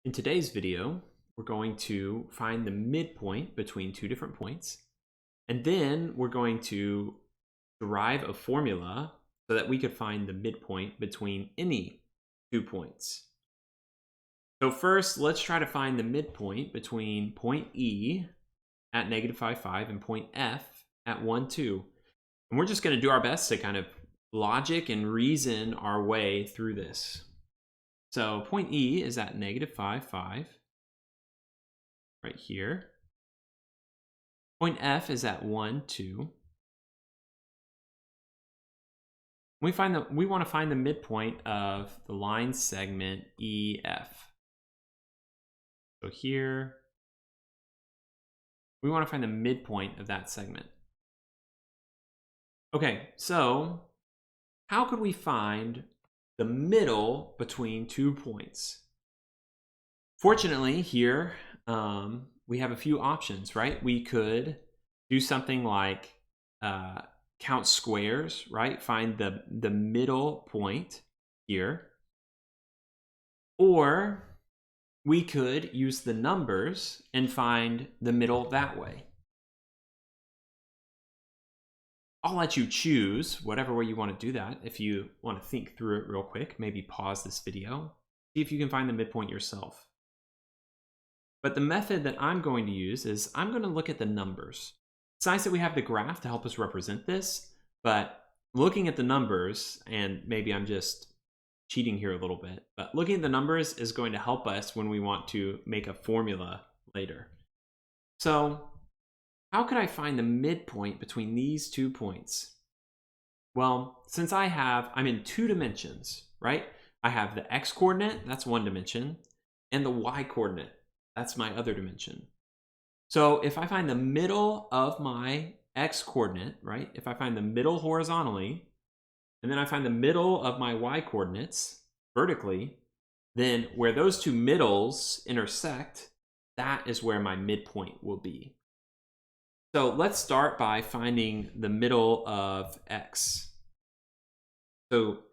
In today's video, we're going to find the midpoint between two different points, and then we're going to derive a formula so that we could find the midpoint between any 2 points. So first, let's try to find the midpoint between point E at -5, 5 and point F at 1, 2. And we're just going to do our best to kind of logic and reason our way through this. So point E is at -5, 5, right here. Point F is at 1, 2. We want to find the midpoint of the line segment EF. So here, we want to find the midpoint of that segment. Okay, so how could we find the middle between 2 points? Fortunately, here we have a few options, right? We could do something like count squares, right? Find the middle point here. Or we could use the numbers and find the middle that way. I'll let you choose whatever way you want to do that. If you want to think through it real quick, maybe pause this video, see if you can find the midpoint yourself. But the method that I'm going to use is I'm going to look at the numbers. It's nice that we have the graph to help us represent this, but looking at the numbers, and maybe I'm just cheating here a little bit, but looking at the numbers is going to help us when we want to make a formula later. So how could I find the midpoint between these 2 points? Well, since I'm in 2 dimensions, right? I have the x coordinate, that's 1 dimension, and the y coordinate, that's my other dimension. So if I find the middle of my x coordinate, right? If I find the middle horizontally, and then I find the middle of my y coordinates vertically, then where those 2 middles intersect, that is where my midpoint will be. So let's start by finding the middle of x. So,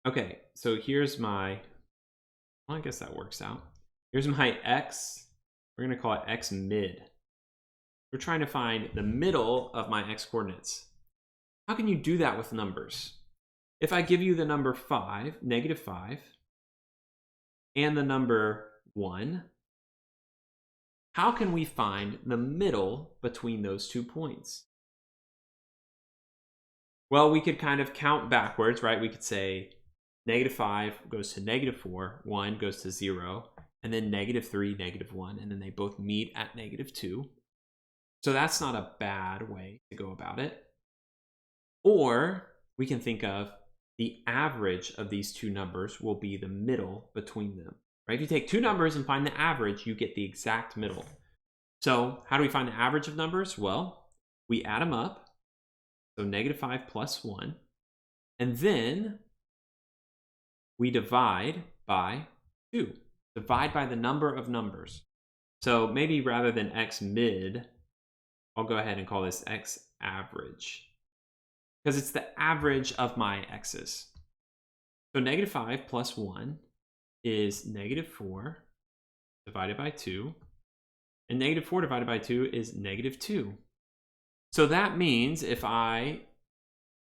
okay, so here's my, well, I guess that works out. Here's my x, we're gonna call it x mid. We're trying to find the middle of my x coordinates. How can you do that with numbers? If I give you the number 5, -5, and the number 1, how can we find the middle between those 2 points? Well, we could kind of count backwards, right? We could say -5 goes to -4, 1 goes to 0, and then -3, -1, and then they both meet at -2. So that's not a bad way to go about it. Or we can think of the average of these 2 numbers will be the middle between them, right? If you take 2 numbers and find the average, you get the exact middle. So how do we find the average of numbers? Well, we add them up. So -5 plus 1. And then we divide by 2. Divide by the number of numbers. So maybe rather than x mid, I'll go ahead and call this x average, because it's the average of my x's. So -5 plus 1 is -4 divided by 2. And -4 divided by 2 is -2. So that means if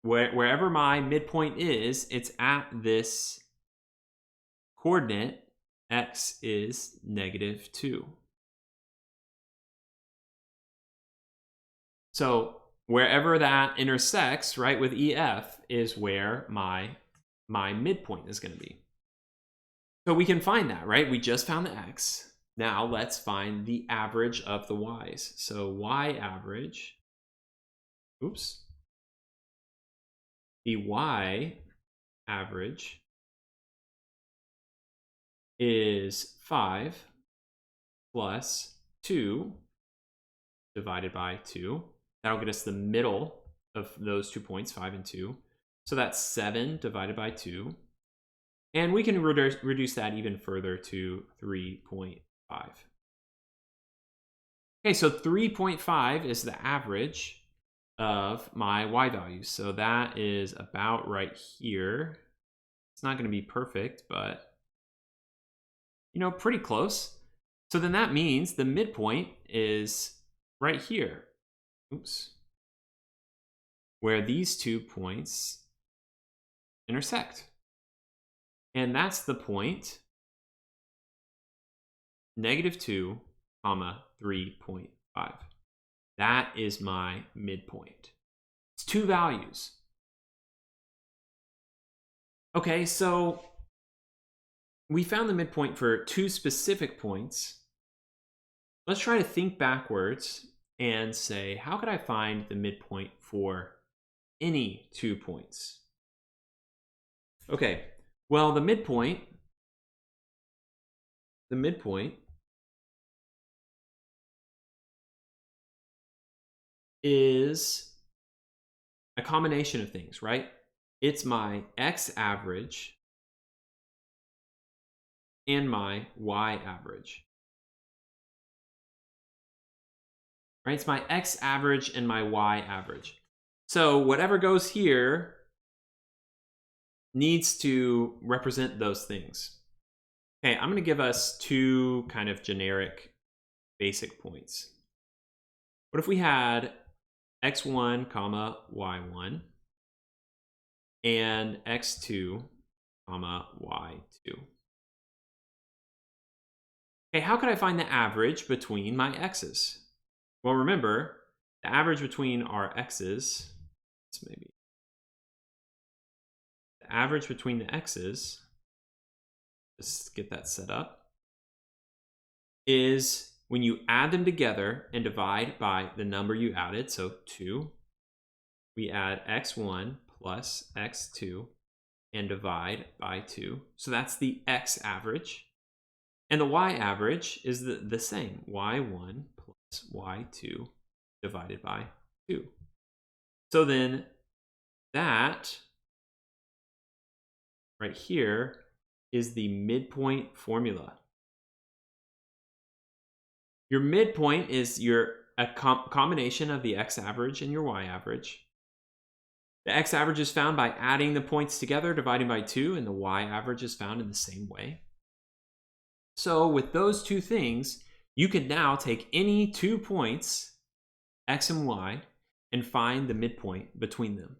wherever my midpoint is, it's at this coordinate, x is -2. So wherever that intersects, right, with EF is where my midpoint is going to be. So we can find that, right? We just found the x. Now let's find the average of the y's. So y average, oops, the y average is 5 plus 2 divided by 2. That'll get us the middle of those 2 points, 5 and 2. So that's 7 divided by 2. And we can reduce that even further to 3.5. Okay, so 3.5 is the average of my y values. So that is about right here. It's not going to be perfect, but pretty close. So then that means the midpoint is right here. Oops. Where these 2 points intersect. And that's the point -2, 3.5. That is my midpoint. It's 2 values. Okay, so we found the midpoint for 2 specific points. Let's try to think backwards and say, how could I find the midpoint for any 2 points? Okay, well, the midpoint is a combination of things, right? It's my x average and my y average. Right? It's my x average and my y average. So whatever goes here needs to represent those things. Okay, I'm going to give us 2 kind of generic basic points. What if we had x1, y1 and x2, y2? Okay, how could I find the average between my x's? Well, remember, the average between our x's, the average between the x's, let's get that set up, is when you add them together and divide by the number you added, so 2, we add x1 plus x2 and divide by 2. So that's the x average. And the y average is the same, y1 plus y2 divided by 2. So then that right here is the midpoint formula. Your midpoint is a combination of the x average and your y average. The x average is found by adding the points together, dividing by 2, and the y average is found in the same way. So with those 2 things, you can now take any 2 points, x and y, and find the midpoint between them.